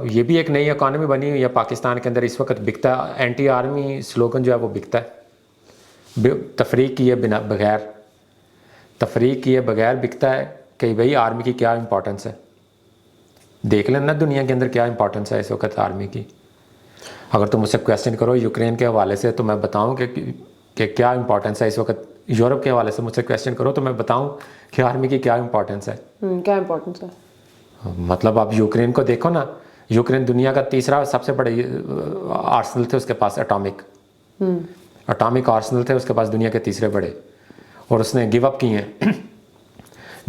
یہ بھی ایک نئی اکانومی بنی ہوئی ہے پاکستان کے اندر اس وقت بکتا ہے، اینٹی آرمی سلوگن جو ہے وہ بکتا ہے، تفریق کیے بغیر بکتا ہے کہ بھئی آرمی کی کیا امپورٹنس ہے. دیکھ لینا دنیا کے اندر کیا امپورٹنس ہے اس وقت آرمی کی. اگر تم مجھ سے کویسچن کرو یوکرین کے حوالے سے تو میں بتاؤں کہ کیا امپورٹنس ہے اس وقت. یورپ کے حوالے سے مجھ سے کویسچن کرو تو میں بتاؤں کہ آرمی کی کیا امپورٹنس ہے. کیا امپورٹنس ہے؟ مطلب آپ یوکرین کو دیکھو نا، یوکرین دنیا کا تیسرا سب سے بڑے آرسنل تھے اس کے پاس، اٹامک آرسنل تھے اس کے پاس، دنیا کے تیسرے بڑے. اور اس نے گیو اپ کیے ہیں.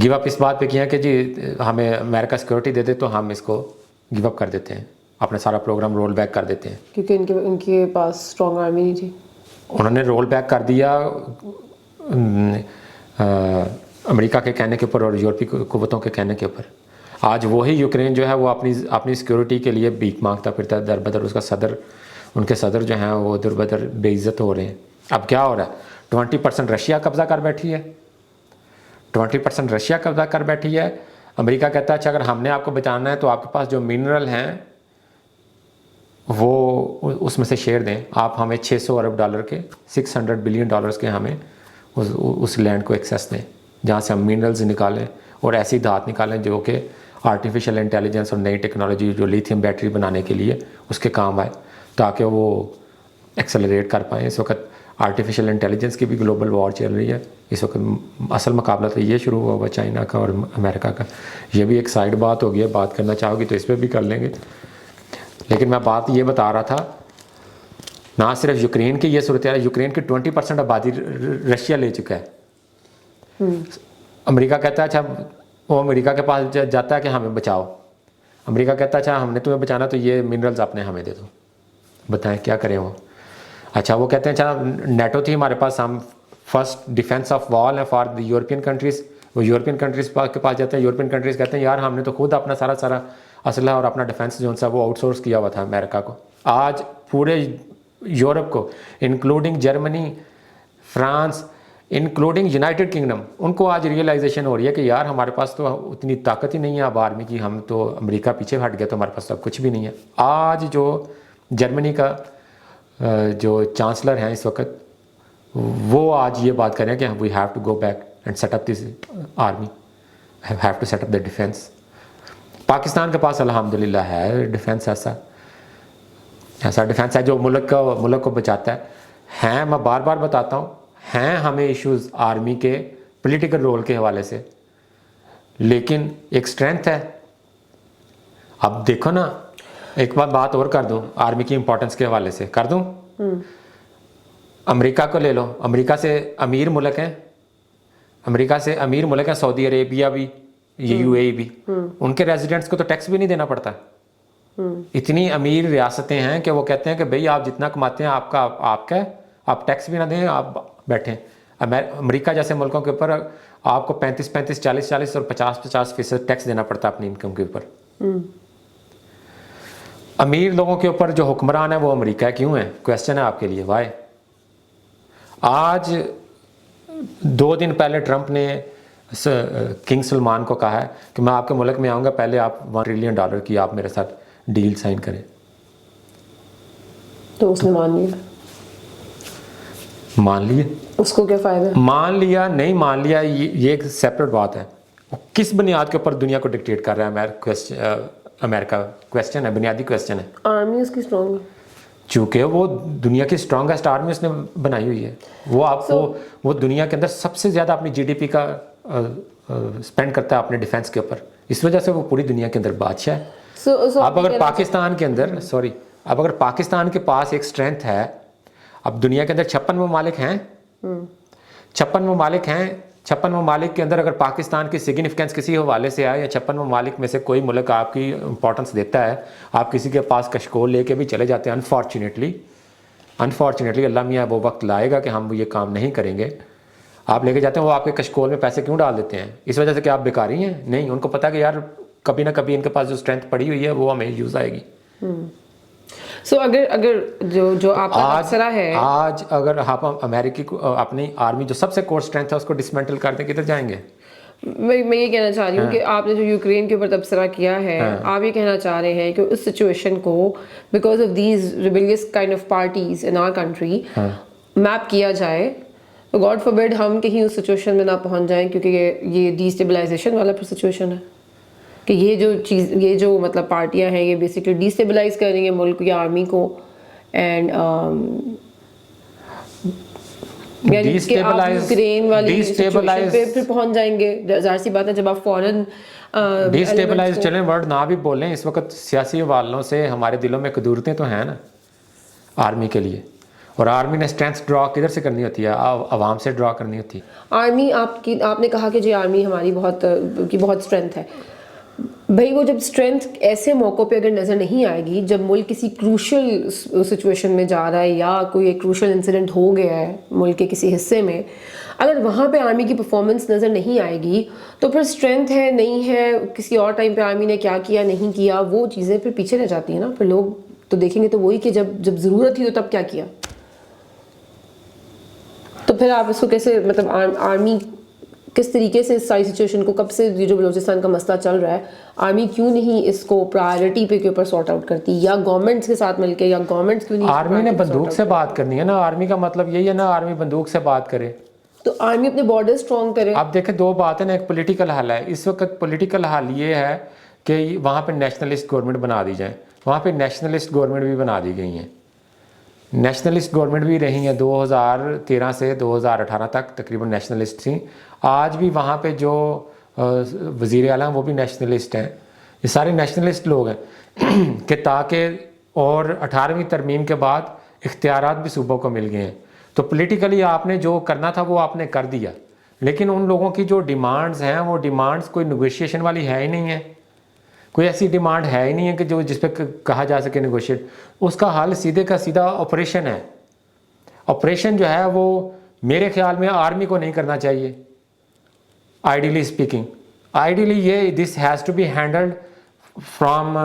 گیو اپ اس بات پہ کیا کہ جی ہمیں امریکہ سیکورٹی دے دے تو ہم اس کو گیو اپ کر دیتے ہیں، اپنا سارا پروگرام رول بیک کر دیتے ہیں. کیونکہ ان کے پاس اسٹرانگ آرمی نہیں تھی. انہوں نے رول بیک کر دیا امریکہ کے کہنے کے اوپر اور یورپی قوتوں کے کہنے کے اوپر. آج وہی یوکرین جو ہے وہ اپنی سیکورٹی کے لیے بھیک مانگتا پھرتا ہے در بدر. اس کا ان کے صدر جو ہیں وہ در بدر بے عزت ہو رہے ہیں. اب کیا ہو رہا ہے؟ 20% رشیا قبضہ کر بیٹھی ہے، 20% رشیا قبضہ کر بیٹھی ہے. امریکہ کہتا ہے اچھا اگر ہم نے آپ کو بچانا ہے تو آپ کے پاس جو منرل ہیں وہ اس میں سے شیئر دیں. آپ ہمیں $600 ارب کے $600 بلین کے ہمیں اس لینڈ کو ایکسیس دیں جہاں سے ہم منرلز نکالیں اور ایسی دھات نکالیں جو کہ آرٹیفیشل انٹیلیجنس اور نئی ٹیکنالوجی جو لیتھیم بیٹری بنانے کے لیے اس کے کام آئے تاکہ وہ ایکسلریٹ کر پائیں. اس وقت آرٹیفیشل انٹیلیجنس کی بھی گلوبل وار چل رہی ہے. اس وقت اصل مقابلہ تو یہ شروع ہوا ہوا چائنا کا اور امریکہ کا. یہ بھی ایک سائڈ بات ہو گئی ہے، بات کرنا چاہو گی تو اس پہ بھی کر لیں گے. لیکن میں بات یہ بتا رہا تھا نہ صرف یوکرین کی یہ صورتحال ہے، یوکرین کی 20% آبادی رشیا لے چکا ہے. امریکہ کہتا ہے اچھا، وہ امریکہ کے پاس جاتا ہے کہ ہمیں بچاؤ. امریکہ کہتا ہے اچھا ہم نے تمہیں بچانا تو یہ منرلز اپنے ہمیں دے دو. بتائیں کیا کریں وہ. اچھا وہ کہتے ہیں اچھا نیٹو تھی ہمارے پاس، ہم فرسٹ ڈیفینس آف وال ہے فار دی یورپین کنٹریز. وہ یورپین کنٹریز کے پاس جاتے ہیں. یورپین کنٹریز کہتے ہیں یار ہم نے تو خود اپنا سارا اسلحہ اور اپنا ڈیفینس جو ہے وہ آؤٹ سورس کیا ہوا تھا امریکہ کو. آج پورے یورپ کو including Germany, France, including United Kingdom, ان کو آج ریئلائزیشن ہو رہی ہے کہ یار ہمارے پاس تو اتنی طاقت ہی نہیں ہے اب آرمی کی. ہم تو امریکہ پیچھے ہٹ گیا تو ہمارے پاس تو اب کچھ بھی نہیں ہے. آج جو جرمنی کا جو چانسلر ہیں اس وقت وہ آج یہ بات کر رہے ہیں کہ we have to go back and set up this army, have to set up the defence. Pakistan کے پاس الحمدللہ ہے ڈیفینس، ایسا ڈیفینس ہے جو ملک کو بچاتا ہے. میں بار بار بتاتا ہوں ہیں ہمیں ایشوز آرمی کے پولیٹیکل رول کے حوالے سے، لیکن ایک اسٹرینتھ ہے. اب دیکھو نا، ایک بات اور کر دوں آرمی کی امپورٹنس کے حوالے سے کر دوں. امریکہ کو لے لو، امریکہ سے امیر ملک ہیں سعودی عربیہ بھی، یو اے ای بھی. ان کے ریزیڈنٹس کو تو ٹیکس بھی نہیں دینا پڑتا. اتنی امیر ریاستیں ہیں کہ وہ کہتے ہیں کہ بھئی آپ جتنا کماتے ہیں آپ کا آپ ٹیکس بھی نہ دیں، آپ بیٹھیں. امریکہ جیسے ملکوں کے اوپر آپ کو 35 40 اور 50% ٹیکس دینا پڑتا ہے اپنی انکم کے اوپر. امیر لوگوں کے اوپر جو حکمران ہے وہ امریکہ ہے. کیوں ہے؟ کویسچن ہے آپ کے لیے، وائے. آج 2 دن پہلے ٹرمپ نے کنگ سلمان کو کہا ہے کہ میں آپ کے ملک میں آؤں گا، پہلے آپ $1 ٹریلین کی آپ میرے ساتھ ڈیل سائن کریں. تو اس نے مان لیا. اس کو کیا فائدہ؟ مان لیا نہیں مان لیا یہ ایک سیپریٹ بات ہے. کس بنیاد کے اوپر دنیا کو ڈکٹیٹ کر رہا ہے امریکہ؟ کویسچن ہے، بنیادی کویسچن ہے. آرمی اس کی اسٹرانگ ہے چونکہ وہ دنیا کی اسٹرانگسٹ آرمی اس نے بنائی ہوئی ہے. وہ دنیا کے اندر سب سے زیادہ اپنی جی ڈی پی کا اسپینڈ کرتا ہے اپنے ڈیفینس کے اوپر. اس وجہ سے وہ پوری دنیا کے اندر بادشاہ ہے. اب اگر پاکستان کے اندر اب اگر پاکستان کے پاس ایک اسٹرینتھ ہے، اب دنیا کے اندر 56 ممالک ہیں، 56 ممالک کے اندر اگر پاکستان کی سگنیفیکینس کسی حوالے سے آئے یا 56 ممالک میں سے کوئی ملک آپ کی امپورٹنس دیتا ہے، آپ کسی کے پاس کشکول لے کے بھی چلے جاتے ہیں. انفارچونیٹلی اللہ میاں وہ وقت لائے گا کہ ہم یہ کام نہیں کریں گے. آپ لے کے جاتے ہیں، وہ آپ کے کشکول میں پیسے کیوں ڈال دیتے ہیں؟ اس وجہ سے کہ آپ بیکاری ہیں؟ نہیں، ان کو پتا کہ یار کبھی نہ کبھی ان کے پاس جو اسٹرینتھ پڑی ہوئی ہے وہ ہمیں یوز آئے گی. سو اگر جو آپ کا تبصرہ ہے آج اگر آپ امریکی کو اپنی آرمی جو سب سے کور اسٹرینتھ ہے اس کو ڈسمینٹل کر دیں، کدھر جائیں گے؟ میں یہ کہنا چاہ رہی ہوں کہ آپ نے جو یوکرین کے اوپر تبصرہ کیا ہے، آپ یہ کہنا چاہ رہے ہیں کہ اس سچویشن کو because of these rebellious kind of parties in our country map کیا جائے، تو گاڈ فوربڈ ہم کہیں اس سچویشن میں نہ پہنچ جائیں، کیونکہ یہ ڈی اسٹیبلائزیشن والا سچویشن ہے کہ یہ جو مطلب پارٹیاں ہیں یہ بیسکلی ڈی اسٹیبلائز کر رہی ہیں ملک یا آرمی کو، اینڈ یعنی کہ آپ یوکرین والی سچویشن پہ پھر پہنچ جائیں گے. ظاہر سی بات ہے جب آپ فوراً ڈی اسٹیبلائز چلیں ورڈ نہ بھی بولیں، اس وقت سیاسی حوالوں سے ہمارے دلوں میں قدورتیں تو ہیں نا آرمی کے لیے، اور آرمی نے اسٹرینتھ ڈرا کدھر سے کرنی ہوتی ہے؟ عوام سے ڈرا کرنی ہوتی ہے. آرمی آپ نے کہا کہ جی آرمی ہماری بہت اسٹرینتھ ہے. بھائی وہ جب اسٹرینتھ ایسے موقعوں پہ اگر نظر نہیں آئے گی، جب ملک کسی کروشل سچویشن میں جا رہا ہے یا کوئی ایک کروشل انسیڈنٹ ہو گیا ہے ملک کے کسی حصے میں، اگر وہاں پہ آرمی کی پرفارمنس نظر نہیں آئے گی تو پھر اسٹرینتھ ہے نہیں ہے، کسی اور ٹائم پہ آرمی نے کیا کیا نہیں کیا، وہ چیزیں پھر پیچھے رہ جاتی ہیں نا. پھر لوگ تو دیکھیں گے تو وہی کہ جب ضرورت تھی تو تب کیا کیا. تو پھر آپ اس کو کیسے مطلب آرمی کس طریقے سے اس ساری سچویشن کو، کب سے یہ جو بلوچستان کا مسئلہ چل رہا ہے، آرمی کیوں نہیں اس کو پرائرٹی پہ کے اوپر سارٹ آؤٹ کرتی، یا گورنمنٹس کے ساتھ مل کے، یا گورنمنٹس کیوں نہیں؟ آرمی نے بندوق سے بات کرنی ہے نا، آرمی کا مطلب یہی ہے نا آرمی بندوق سے بات کرے. تو آرمی اپنے بارڈر اسٹرانگ کرے. آپ دیکھیں دو باتیں نا، ایک پولیٹیکل حل ہے. اس وقت پولیٹیکل حل یہ ہے کہ وہاں پہ نیشنلسٹ گورنمنٹ بنا دی جائیں. وہاں پہ نیشنلسٹ گورنمنٹ بھی بنا دی گئی ہیں، نیشنلسٹ گورنمنٹ بھی رہی ہیں 2013 سے 2018 تک تقریباً نیشنلسٹ تھیں. آج بھی وہاں پہ جو وزیر اعلیٰ ہیں وہ بھی نیشنلسٹ ہیں. یہ سارے نیشنلسٹ لوگ ہیں کہ تاکہ، اور 18ویں ترمیم کے بعد اختیارات بھی صوبوں کو مل گئے ہیں. تو پولیٹیکلی آپ نے جو کرنا تھا وہ آپ نے کر دیا، لیکن ان لوگوں کی جو ڈیمانڈز ہیں وہ ڈیمانڈز کوئی نیگوشیشن والی ہے ہی نہیں ہے. کوئی ایسی ڈیمانڈ ہے ہی نہیں ہے کہ جس پہ کہا جا سکے نیگوشیٹ. اس کا حل سیدھے کا سیدھا آپریشن ہے. آپریشن جو ہے وہ میرے خیال میں آرمی کو نہیں کرنا چاہیے. آئیڈیلی اسپیکنگ، آئیڈیلی یہ this has to be handled from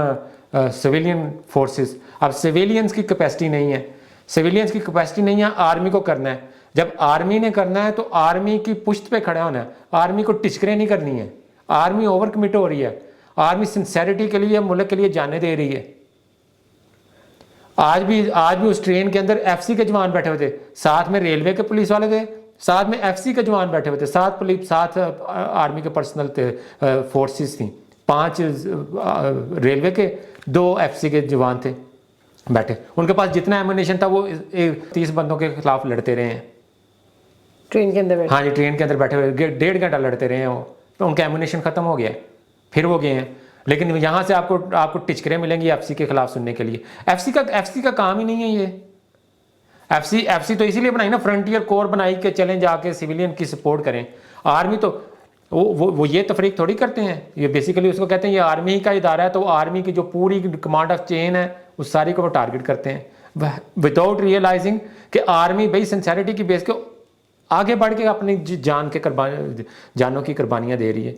civilian forces. اب سویلینس کی کیپیسٹی نہیں ہے، سویلینس کی کیپیسٹی نہیں ہے، آرمی کو کرنا ہے. جب آرمی نے کرنا ہے تو آرمی کی پشت پہ کھڑا ہونا ہے. آرمی کو ٹچکریں نہیں کرنی ہے. آرمی اوور کمٹ ہو رہی ہے. آرمی سنسیریٹی کے لیے ملک کے لیے جانے دے رہی ہے. آج بھی اس ٹرین کے اندر ایف سی کے جوان بیٹھے ہوئے تھے، ساتھ میں ریلوے کے پولیس والے تھے، ساتھ میں ایف سی کے جوان بیٹھے ہوئے تھے، ساتھ آرمی کے پرسنل فورسز تھیں. 5 ریلوے کے، 2 ایف سی کے جوان تھے بیٹھے. ان کے پاس جتنا ایمونیشن تھا وہ 30 بندوں کے خلاف لڑتے رہے ہیں ٹرین کے اندر. ہاں جی، ٹرین کے اندر بیٹھے ہوئے 1.5 گھنٹہ لڑتے رہے ہیں. وہ ان کا ایمونیشن ختم ہو گیا ہے، پھر وہ گئے ہیں. لیکن یہاں سے آپ کو ٹچکریں ملیں گی ایف سی کے خلاف سننے کے لیے. ایف سی کا کام ہی نہیں ہے یہ. ایف سی تو اسی لیے بنائی نا، فرنٹیئر کور بنائی کہ چلیں جا کے سویلین کی سپورٹ کریں. آرمی تو وہ یہ تفریق تھوڑی کرتے ہیں. یہ بیسیکلی اس کو کہتے ہیں یہ آرمی ہی کا ادارہ ہے، تو آرمی کی جو پوری کمانڈ آف چین ہے اس ساری کو وہ ٹارگٹ کرتے ہیں وداؤٹ ریئلائزنگ کہ آرمی بھائی سنسیریٹی کی بیس کے آگے بڑھ کے اپنی جانوں کی قربانیاں دے رہی ہے.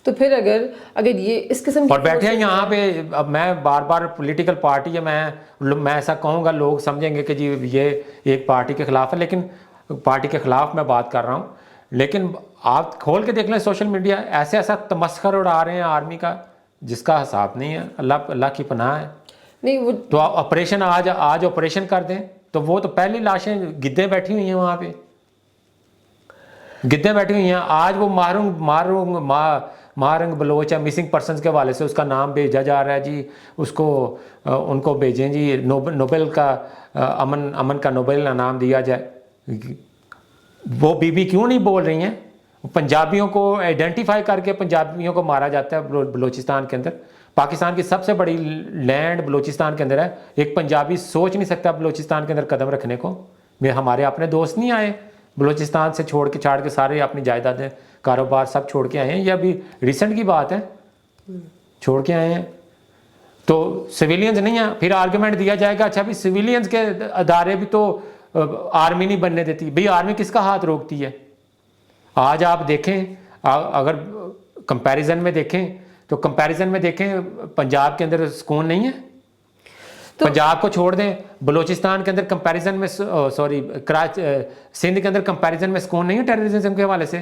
تو پھر اگر یہ اس قسم اور بیٹھے ہیں یہاں پہ، اب میں بار پولیٹیکل پارٹی ہے، میں ایسا کہوں گا لوگ سمجھیں گے کہ جی یہ ایک پارٹی کے خلاف ہے، لیکن پارٹی کے خلاف میں بات کر رہا ہوں. لیکن آپ کھول کے دیکھ لیں سوشل میڈیا، ایسا تمسخر اڑا رہے ہیں آرمی کا جس کا حساب نہیں ہے. اللہ کی پناہ ہے. نہیں وہ تو آپریشن آج آپریشن کر دیں تو وہ تو پہلی لاشیں گدیں بیٹھی ہوئی ہیں وہاں پہ، گدیں بیٹھی ہوئی ہیں. آج وہ مارنگ بلوچ ہے، مسنگ پرسنز کے حوالے سے اس کا نام بھیجا جا رہا ہے جی، ان کو بھیجیں جی، نوبل کا امن کا نوبل انعام دیا جائے. وہ بی کیوں نہیں بول رہی ہیں؟ پنجابیوں کو آئیڈینٹیفائی کر کے پنجابیوں کو مارا جاتا ہے بلوچستان کے اندر. پاکستان کی سب سے بڑی لینڈ بلوچستان کے اندر ہے. ایک پنجابی سوچ نہیں سکتا بلوچستان کے اندر قدم رکھنے کو. ہمارے اپنے دوست نہیں آئے بلوچستان سے چھاڑ کے سارے اپنی جائیدادیں کاروبار سب چھوڑ کے آئے ہیں، یہ ابھی ریسنٹ کی بات ہے، چھوڑ کے آئے ہیں. تو سویلینز نہیں ہیں. پھر آرگومنٹ دیا جائے گا اچھا بھی سویلینز کے ادارے بھی تو آرمی نہیں بننے دیتی. بھئی آرمی کس کا ہاتھ روکتی ہے؟ آج آپ دیکھیں، اگر کمپیریزن میں دیکھیں پنجاب کے اندر سکون نہیں ہے. پنجاب کو چھوڑ دیں، بلوچستان کے اندر کمپیریزن میں سندھ کے اندر کمپیریزن میں سکون نہیں ہے ٹیررزم کے حوالے سے.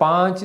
5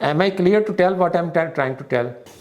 Am I clear to tell what I'm trying to tell?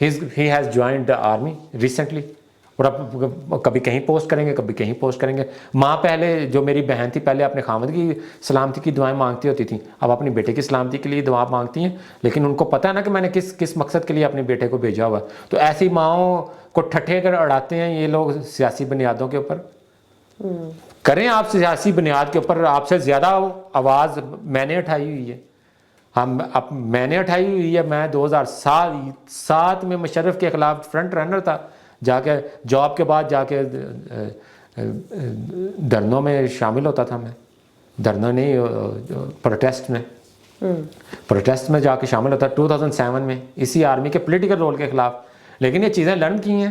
he has joined the army recently, اور اب کبھی کہیں پوسٹ کریں گے, کبھی کہیں پوسٹ کریں گے. ماں پہلے جو میری بہن تھی پہلے اپنے خامد کی سلامتی کی دعائیں مانگتی ہوتی تھیں, اب اپنی بیٹے کی سلامتی کے لیے دعا مانگتی ہیں, لیکن ان کو پتہ ہے نا کہ میں نے کس مقصد کے لیے اپنے بیٹے کو بھیجا ہوا. تو ایسی ماؤں کو ٹھٹھے کر اڑاتے ہیں یہ لوگ سیاسی بنیادوں کے اوپر. کریں آپ سیاسی بنیاد کے اوپر, آپ سے زیادہ آواز میں نے اٹھائی ہوئی ہے. میں نے اٹھائی ہوئی ہے. میں 2007 میں مشرف کے خلاف فرنٹ رنر تھا, جا کے جاب کے بعد جا کے دھرنوں میں شامل ہوتا تھا. میں دھرنا نہیں, پروٹیسٹ میں جا کے شامل ہوتا 2007 میں اسی آرمی کے پولیٹیکل رول کے خلاف. لیکن یہ چیزیں لرن کی ہیں.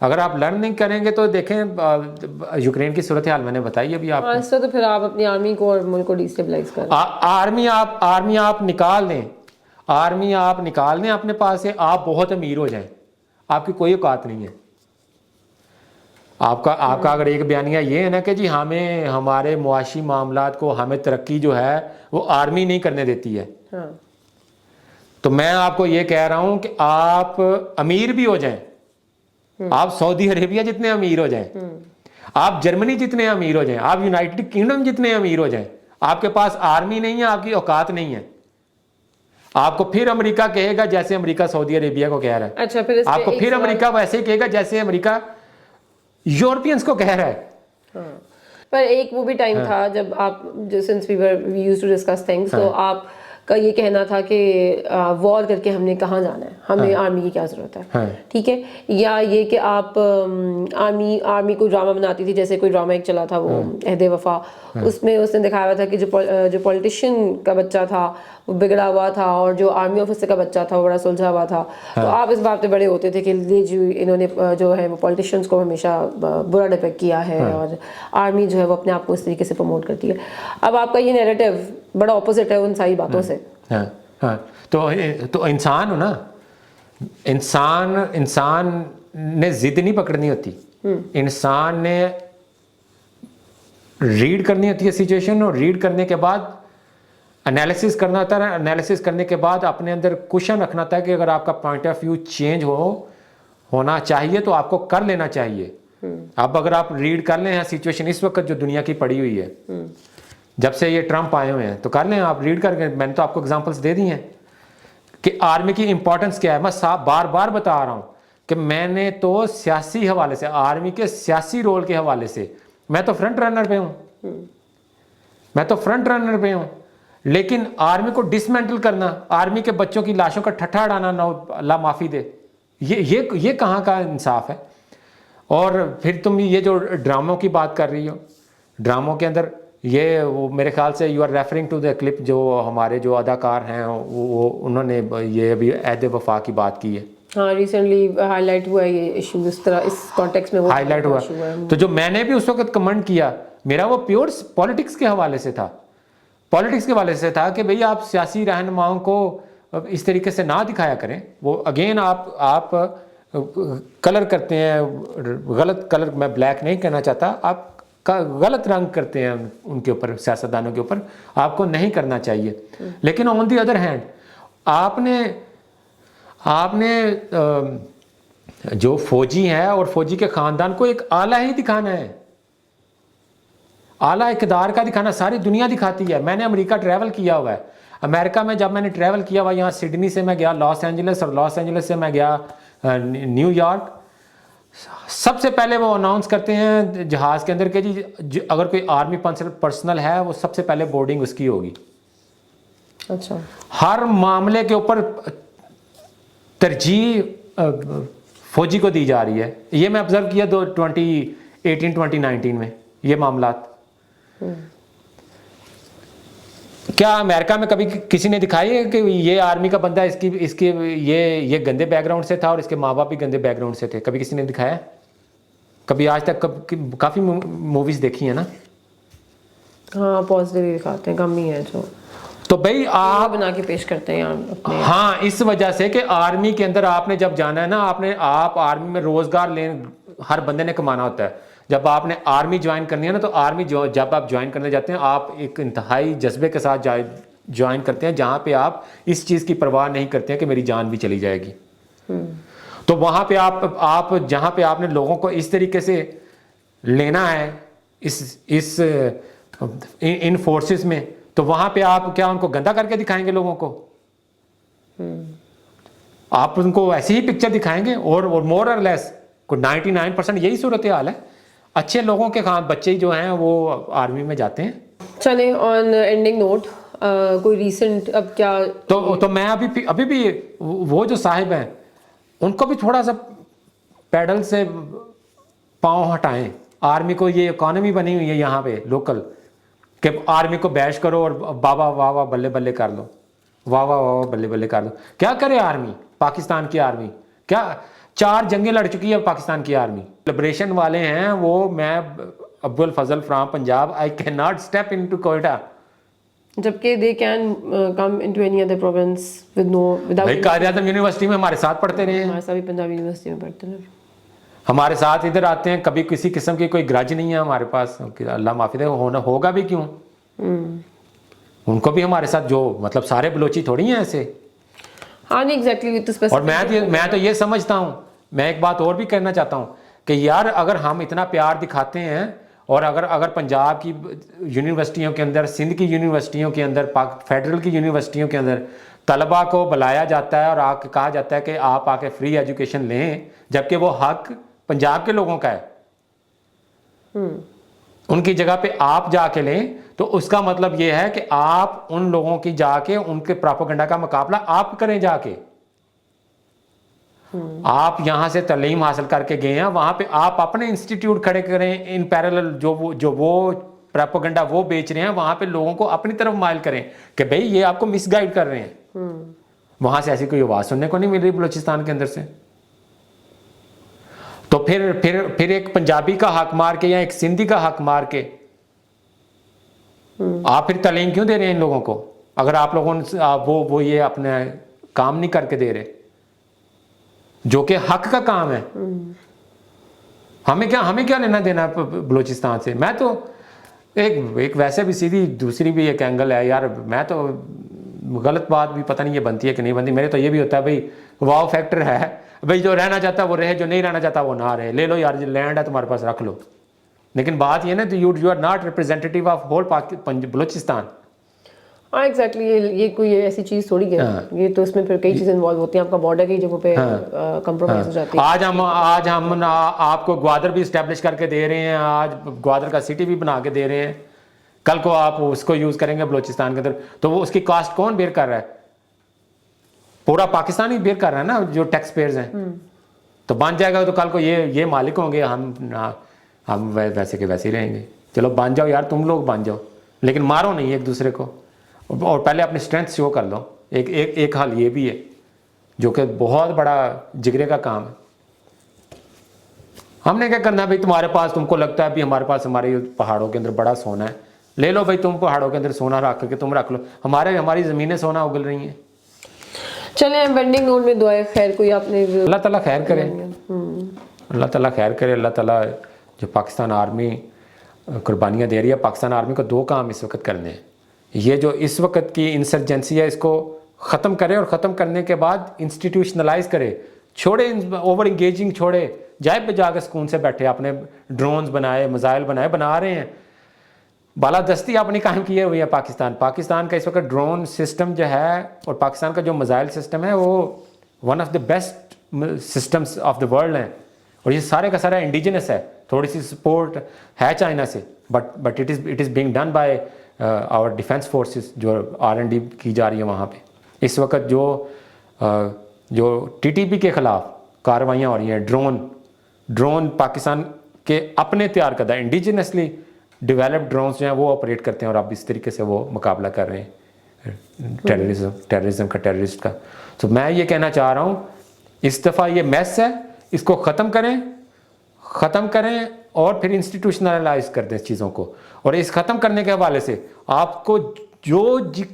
اگر آپ لرن نہیں کریں گے تو دیکھیں یوکرین کی صورتحال میں نے بتائی ابھی آپ کو. اس سے تو پھر آپ اپنی آرمی کو اور ملک کو ڈیسٹیبلائز کر آرمی آپ نکال دیں, آرمی آپ نکال دیں اپنے پاس سے, آپ بہت امیر ہو جائیں, آپ کی کوئی اوقات نہیں ہے. آپ کا اگر ایک بیانیہ یہ ہے نا کہ جی ہمیں ہمارے معاشی معاملات کو ہمیں ترقی جو ہے وہ آرمی نہیں کرنے دیتی ہے, تو میں آپ کو یہ کہہ رہا ہوں کہ آپ امیر بھی ہو جائیں, آپ سعودی عربیہ جتنے امیر ہو جائیں, آپ جرمنی جتنے امیر ہو جائیں, آپ یونائٹڈ کنگڈم جتنے امیر ہو جائیں, آپ کے پاس آرمی نہیں ہے, آپ کی اوقات نہیں ہے. آپ کو پھر امریکہ کہے گا جیسے امریکہ سعودی عربیہ کو کہہ رہا ہے. اچھا, پھر آپ کو پھر امریکہ ویسے ہی کہے گا جیسے امریکہ یورپینس کو کہہ رہا ہے. پر ایک وہ بھی ٹائم تھا جب آپ since we used to discuss things, تو آپ کا یہ کہنا تھا کہ وار کر کے ہم نے کہاں جانا ہے, ہمیں آرمی کی کیا ضرورت ہے, ٹھیک ہے. یا یہ کہ آپ آرمی کو ڈرامہ بناتی تھی, جیسے کوئی ڈرامہ ایک چلا تھا وہ عہد وفا, اس میں اس نے دکھایا ہوا تھا کہ جو پولیٹیشین کا بچہ تھا وہ بگڑا ہوا تھا, اور جو آرمی آفیسر کا بچہ تھا وہ بڑا سلجھا ہوا تھا. تو آپ اس بات پہ بڑے ہوتے تھے کہ انہوں نے جو ہے وہ پولیٹیشینس کو ہمیشہ برا ڈپیکٹ کیا ہے, اور آرمی جو ہے وہ اپنے آپ کو اس طریقے سے پروموٹ کرتی ہے. اب آپ کا یہ نیریٹو بڑا اپوزٹ ہے ان ساری باتوں سے. تو انسان ہو نا, انسان نے ضد نہیں پکڑنی ہوتی, انسان نے ریڈ کرنی ہوتی ہے سچویشن, اور ریڈ کرنے کے بعد انالیسس کرنا ہوتا ہے. انالیسس کرنے کے بعد اپنے اندر کوشچن رکھنا ہوتا ہے کہ اگر آپ کا پوائنٹ آف ویو چینج ہونا چاہیے تو آپ کو کر لینا چاہیے. اب اگر آپ ریڈ کر لیں سچویشن اس وقت جو دنیا کی پڑی ہوئی ہے, جب سے یہ ٹرمپ آئے ہوئے ہیں, تو کر لیں آپ ریڈ کر کے. میں نے تو آپ کو اگزامپلس دے دی ہیں کہ آرمی کی امپورٹنس کیا ہے. میں بار بار بتا رہا ہوں کہ میں نے تو سیاسی حوالے سے, آرمی کے سیاسی رول کے حوالے سے, میں تو فرنٹ رنر پہ ہوں, لیکن آرمی کو ڈسمینٹل کرنا, آرمی کے بچوں کی لاشوں کا ٹھٹھا اڑانا, اللہ معافی دے, یہ کہاں کا انصاف ہے. اور پھر تم یہ جو ڈراموں کی بات کر رہی ہو, ڈراموں کے اندر یہ وہ میرے خیال سے you are referring to the clip جو ہمارے جو اداکار ہیں وہ انہوں نے یہ ابھی عہد وفا کی بات کی ہے. ہاں, ریسنٹلی ہائی لائٹ ہوا ہے یہ ایشو, اس طرح اس کانٹیکسٹ میں وہ ہائی لائٹ ہوا. تو جو میں نے بھی اس وقت کمنٹ کیا, میرا وہ پیور پالیٹکس کے حوالے سے تھا, کہ بھئی آپ سیاسی رہنماؤں کو اس طریقے سے نہ دکھایا کریں. وہ اگین آپ کلر کرتے ہیں, غلط کلر, میں بلیک نہیں کہنا چاہتا, آپ غلط رنگ کرتے ہیں ان کے اوپر, سیاستدانوں کے اوپر, آپ کو نہیں کرنا چاہیے. لیکن آن دی ادر ہینڈ آپ نے جو فوجی ہے اور فوجی کے خاندان کو ایک اعلیٰ ہی دکھانا ہے, اعلیٰ اقتدار کا دکھانا. ساری دنیا دکھاتی ہے. میں نے امریکہ ٹریول کیا ہوا ہے. امریکہ میں جب میں نے ٹریول کیا ہوا, یہاں سڈنی سے میں گیا لاس اینجلس, اور لاس اینجلس سے میں گیا نیو یارک, سب سے پہلے وہ اناؤنس کرتے ہیں جہاز کے اندر کہ جی اگر کوئی آرمی پرسنل ہے وہ سب سے پہلے بورڈنگ اس کی ہوگی. اچھا, ہر ہر معاملے کے اوپر ترجیح فوجی کو دی جا رہی ہے. یہ میں آبزرو کیا 2018-2019 میں یہ معاملات. کیا امریکہ میں کبھی کسی نے دکھائی ہے کہ یہ آرمی کا بندہ اس کی یہ گندے بیک گراؤنڈ سے تھا اور اس کے ماں باپ بھی گندے بیک گراؤنڈ سے تھے؟ کبھی کسی نے دکھایا؟ کبھی آج تک کافی موویز دیکھی ہیں نا. ہاں, پازیٹیو ہی دکھاتے ہیں, کم ہی ہے جو تو بھائی آپ بنا کے پیش کرتے ہیں اپنے. ہاں, اس وجہ سے کہ آرمی کے اندر آپ نے جب جانا ہے نا, آپ آرمی میں روزگار ہر بندے نے کمانا ہوتا ہے. جب آپ نے آرمی جوائن کرنی ہے نا, تو آرمی جب آپ جوائن کرنے جاتے ہیں, آپ ایک انتہائی جذبے کے ساتھ جوائن کرتے ہیں, جہاں پہ آپ اس چیز کی پرواہ نہیں کرتے ہیں کہ میری جان بھی چلی جائے گی. تو وہاں پہ آپ جہاں پہ آپ نے لوگوں کو اس طریقے سے لینا ہے اس ان فورسز میں, تو وہاں پہ آپ کیا ان کو گندا کر کے دکھائیں گے لوگوں کو؟ آپ ان کو ایسی ہی پکچر دکھائیں گے, اور مور اور لیس کوئی 99% یہی صورتحال ہے. اچھے لوگوں کے بچے جو ہیں وہ آرمی میں جاتے ہیں. چلیں آن اینڈنگ نوٹ, کوئی ریسنٹ اب کیا تو میں ابھی بھی وہ جو صاحب ہیں ان کو بھی تھوڑا سا پیڈل سے پاؤں ہٹائیں. آرمی کو یہ اکانومی بنی ہوئی ہے یہاں پہ لوکل کہ آرمی کو بیش کرو اور بابا واہ واہ بلے بلے کر لو, واہ واہ واہ بلے بلے کر لو. کیا کرے آرمی, پاکستان کی آرمی کیا 4 جنگیں لڑ چکی ہے پاکستان کی آرمی. لبریشن والے ہیں وہ, میں Abu al-Fazl from Punjab, I can not step into Quetta. جبکہ they can come into any other province with no without بھائی قائد اعظم یونیورسٹی میں ہمارے ساتھ پڑھتے رہے ہیں, ہمارے ساتھ بھی پنجاب یونیورسٹی میں پڑھتے ہیں, ہمارے ساتھ ادھر آتے ہیں, کبھی کسی قسم کی کوئی گرج نہیں ہے ہمارے پاس. اللہ معافی دے, ہوگا بھی کیوں؟ ان کو بھی ہمارے ساتھ جو مطلب سارے بلوچی تھوڑی ہیں ایسے. ہاں نہیں ایگزیکٹلی. اور میں تو یہ سمجھتا ہوں, میں ایک بات اور بھی کہنا چاہتا ہوں کہ یار اگر ہم اتنا پیار دکھاتے ہیں, اور اگر پنجاب کی یونیورسٹیوں کے اندر, سندھ کی یونیورسٹیوں کے اندر, فیڈرل کی یونیورسٹیوں کے اندر طلباء کو بلایا جاتا ہے اور کہا جاتا ہے کہ آپ آ کے فری ایجوکیشن لیں, جبکہ وہ حق پنجاب کے لوگوں کا ہے, ان کی جگہ پہ آپ جا کے لیں, تو اس کا مطلب یہ ہے کہ آپ ان لوگوں کی جا کے ان کے پراپوگنڈا کا مقابلہ آپ کریں جا کے. آپ یہاں سے تعلیم حاصل کر کے گئے ہیں, وہاں پہ آپ اپنے انسٹیٹیوٹ کھڑے کریں ان پیرالل, جو وہ پراپوگنڈا وہ بیچ رہے ہیں وہاں پہ لوگوں کو اپنی طرف مائل کریں کہ بھئی یہ آپ کو مس گائیڈ کر رہے ہیں. وہاں سے ایسی کوئی آواز سننے کو نہیں مل رہی بلوچستان کے اندر سے. تو پھر ایک پنجابی کا حق مار کے یا ایک سندھی کا حق مار کے آپ پھر تعلیم کیوں دے رہے ہیں ان لوگوں کو, اگر آپ لوگوں نے وہ یہ اپنے کام نہیں کر کے دے رہے جو کہ حق کا کام ہے. ہمیں کیا لینا دینا بلوچستان سے. میں تو ایک ویسے بھی سیدھی دوسری بھی ایک اینگل ہے یار, میں تو غلط بات بھی پتہ نہیں یہ بنتی ہے کہ نہیں بنتی, میرے تو یہ بھی ہوتا ہے بھائی واو فیکٹر ہے, بھئی جو رہنا چاہتا ہے وہ رہے, جو نہیں رہنا چاہتا وہ نہ رہے. لے لو یار, لینڈ ہے تمہارے پاس رکھ لو. لیکن بات یہ نا, you are not representative of whole Balochistan. ہاں ایگزیکٹلی, یہ کوئی ایسی چیز تھوڑی ہے, یہ تو اس میں پھر کئی چیزیں انوالو ہوتی ہیں. آپ کا بارڈر کی جگہوں پہ کمپرومائز ہو جاتی ہے. آج ہم آپ کو گوادر بھی اسٹیبلش کر کے دے رہے ہیں, آج گوادر کا سٹی بھی بنا کے دے رہے ہیں, کل کو آپ اس کو یوز کریں گے بلوچستان کے اندر, تو وہ اس کی کاسٹ کون بیئر کر رہا ہے؟ پورا پاکستان ہی بیئر کر رہا ہے نا, جو ٹیکس پیئرز ہیں. تو بن جائے گا تو کل کو یہ مالک ہوں گے, ہم ویسے کے ویسے ہی رہیں گے. چلو بن جاؤ یار, تم لوگ بن جاؤ, لیکن مارو نہیں ایک دوسرے کو, اور پہلے اپنی اسٹرینتھ شو کر لو. ایک حال یہ بھی ہے جو کہ بہت بڑا جگرے کا کام ہے. ہم نے کیا کرنا ہے بھائی, تمہارے پاس, تم کو لگتا ہے بھی ہمارے پاس ہمارے پہاڑوں کے اندر بڑا سونا ہے, لے لو بھائی, تم پہاڑوں کے اندر سونا رکھ کے تم رکھ لو, ہماری زمینیں سونا اگل رہی ہیں. چلیں بینڈنگ نوٹ میں دعائیں خیر, کوئی آپ نے اللہ تعالیٰ خیر کرے, اللہ تعالیٰ خیر کرے. اللہ تعالیٰ جو پاکستان آرمی قربانیاں دے رہی ہے, پاکستان آرمی کو 2 کام اس وقت کرنے ہیں. یہ جو اس وقت کی انسرجنسی ہے اس کو ختم کرے, اور ختم کرنے کے بعد انسٹیٹیوشنلائز کرے, چھوڑے اوور انگیجنگ, چھوڑے جائے پہ جا کے سکون سے بیٹھے. اپنے ڈرونز بنائے, میزائل بنائے, بنا رہے ہیں, بالادستی اپنی قائم کیے ہوئی ہے پاکستان کا اس وقت ڈرون سسٹم جو ہے, اور پاکستان کا جو میزائل سسٹم ہے وہ one of the best systems of the world ہیں. اور یہ سارے کا سارا انڈیجنس ہے, تھوڑی سی سپورٹ ہے چائنا سے, but it is being done by our defence forces, جو R&D کی جا رہی ہے وہاں پہ. اس وقت جو TTP کے خلاف کارروائیاں ہو رہی ہیں, ڈرون پاکستان کے اپنے تیار کردہ انڈیجنسلی ڈیولپڈ ڈرونز جو ہیں وہ آپریٹ کرتے ہیں, اور اب اس طریقے سے وہ مقابلہ کر رہے ہیں ٹیررزم کا, ٹیررسٹ کا. تو میں یہ کہنا چاہ رہا ہوں, اس دفعہ یہ میس ہے, اس کو ختم کریں اور پھر انسٹیٹیوشنلائز کر دیں اس چیزوں کو. اور اس ختم کرنے کے حوالے سے آپ کو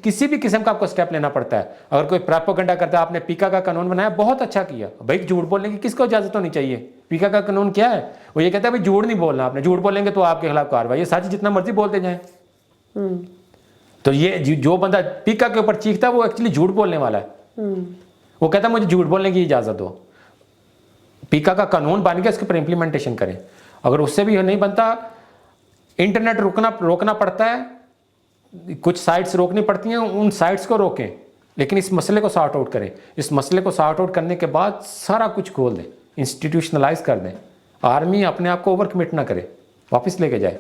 کسی بھی قسم کا آپ کو سٹیپ لینا پڑتا ہے. اگر کوئی پراپوگنڈا کرتا ہے, آپ نے پیکا کا قانون بنایا, بہت اچھا کیا بھائی. جھوٹ بولنے کی کس کو اجازت ہونی چاہیے؟ پیکا کا قانون کیا ہے؟ وہ یہ کہتا ہے بھائی جھوٹ نہیں بولنا, آپ نے جھوٹ بولیں گے تو آپ کے خلاف کارروائی. یہ سچ جتنا مرضی بولتے جائیں. تو یہ جو بندہ پیکا کے اوپر چیختا ہے وہ ایکچولی جھوٹ بولنے والا ہے. وہ کہتا ہے مجھے جھوٹ بولنے کی اجازت دو. پیکا کا قانون بن گیا, اس کے پر امپلیمنٹیشن کریں. اگر اس سے بھی نہیں بنتا, انٹرنیٹ روکنا پڑتا ہے, کچھ سائٹس روکنی پڑتی ہیں, ان سائٹس کو روکیں, لیکن اس مسئلے کو سارٹ آؤٹ کریں. اس مسئلے کو سارٹ آؤٹ کرنے کے بعد سارا کچھ کھول دیں, انسٹیٹیوشنلائز کر دیں. آرمی اپنے آپ کو اوور کمٹ نہ کرے, واپس لے کے جائے.